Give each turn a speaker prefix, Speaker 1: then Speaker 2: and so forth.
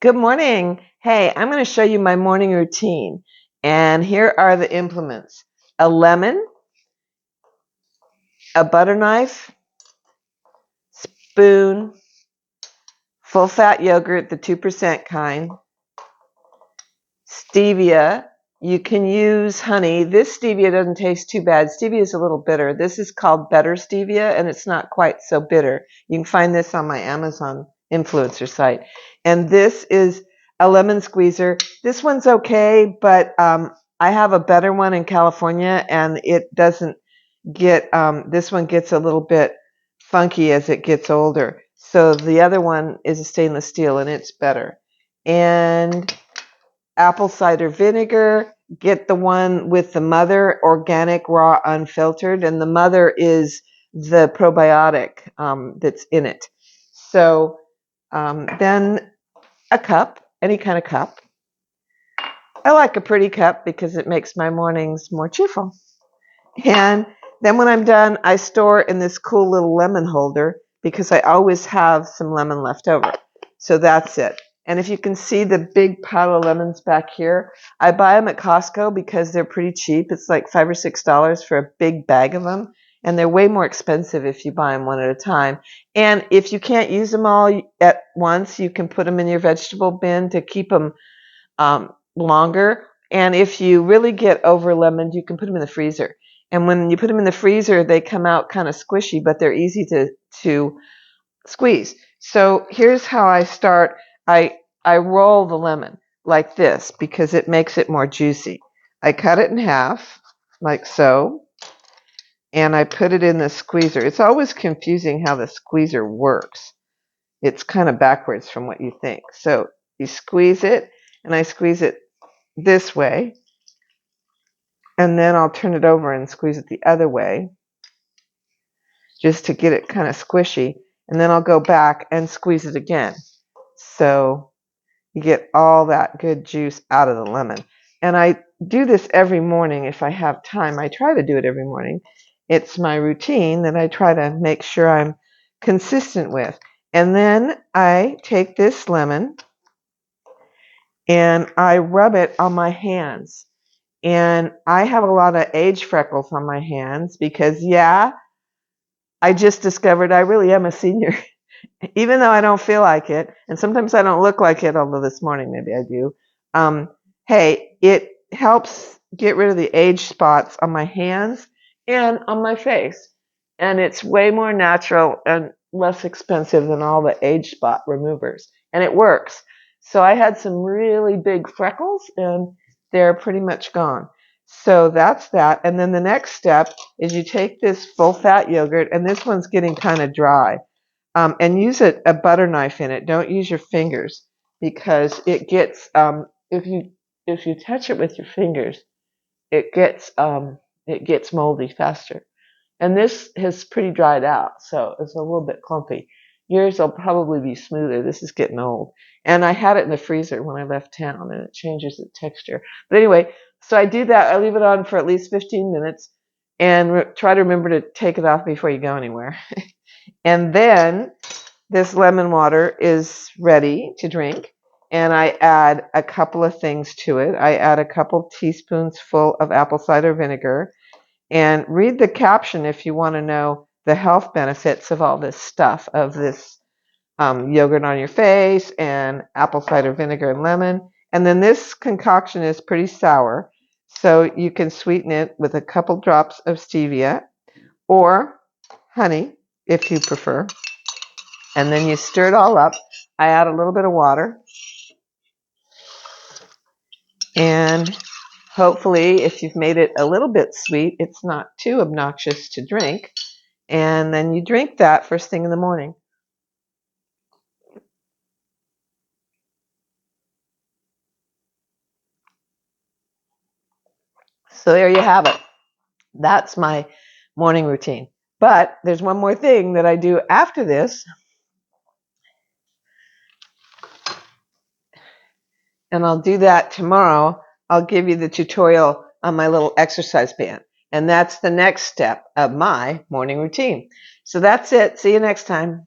Speaker 1: Good morning. Hey, I'm going to show you my morning routine. And here are the implements: a lemon, a butter knife, spoon, full fat yogurt, the 2% kind, stevia. You can use honey. This stevia doesn't taste too bad. Stevia is a little bitter. This is called better stevia, and it's not quite so bitter. You can find this on my Amazon influencer site. And this is a lemon squeezer. This one's okay, but I have a better one in California, and it doesn't get, this one gets a little bit funky as it gets older. So the other one is a stainless steel, and it's better. And apple cider vinegar. Get the one with the mother, organic, raw, unfiltered, and the mother is the probiotic that's in it. So then a cup, any kind of cup. I like a pretty cup because it makes my mornings more cheerful. And then when I'm done, I store in this cool little lemon holder because I always have some lemon left over. So that's it. And if you can see the big pile of lemons back here, I buy them at Costco because they're pretty cheap. It's like $5 or $6 for a big bag of them. And they're way more expensive if you buy them one at a time. And if you can't use them all at once, you can put them in your vegetable bin to keep them longer. And if you really get over lemons, you can put them in the freezer. And when you put them in the freezer, they come out kind of squishy, but they're easy to squeeze. So here's how I start. I roll the lemon like this because it makes it more juicy. I cut it in half like so, and I put it in the squeezer. It's always confusing how the squeezer works. It's kind of backwards from what you think. So you squeeze it, and I squeeze it this way, and then I'll turn it over and squeeze it the other way just to get it kind of squishy, and then I'll go back and squeeze it again. So you get all that good juice out of the lemon. And I do this every morning if I have time. I try to do it every morning. It's my routine that I try to make sure I'm consistent with. And then I take this lemon and I rub it on my hands. And I have a lot of age freckles on my hands because, I just discovered I really am a senior. Even though I don't feel like it, and sometimes I don't look like it, although this morning maybe I do, hey, it helps get rid of the age spots on my hands and on my face. And it's way more natural and less expensive than all the age spot removers. And it works. So I had some really big freckles, and they're pretty much gone. So that's that. And then the next step is you take this full fat yogurt, and this one's getting kind of dry. And use a butter knife in it. Don't use your fingers because it gets if you touch it with your fingers, it gets moldy faster. And this has pretty dried out, so it's a little bit clumpy. Yours will probably be smoother. This is getting old. And I had it in the freezer when I left town, and it changes the texture. But anyway, so I do that. I leave it on for at least 15 minutes and try to remember to take it off before you go anywhere. And then this lemon water is ready to drink, and I add a couple of things to it. I add a couple teaspoons full of apple cider vinegar, and read the caption if you want to know the health benefits of all this stuff, of this yogurt on your face and apple cider vinegar and lemon. And then this concoction is pretty sour, so you can sweeten it with a couple drops of stevia or honey if you prefer. And then you stir it all up. I add a little bit of water. And hopefully, if you've made it a little bit sweet, it's not too obnoxious to drink. And then you drink that first thing in the morning. So there you have it. That's my morning routine. But there's one more thing that I do after this. And I'll do that tomorrow. I'll give you the tutorial on my little exercise band. And that's the next step of my morning routine. So that's it. See you next time.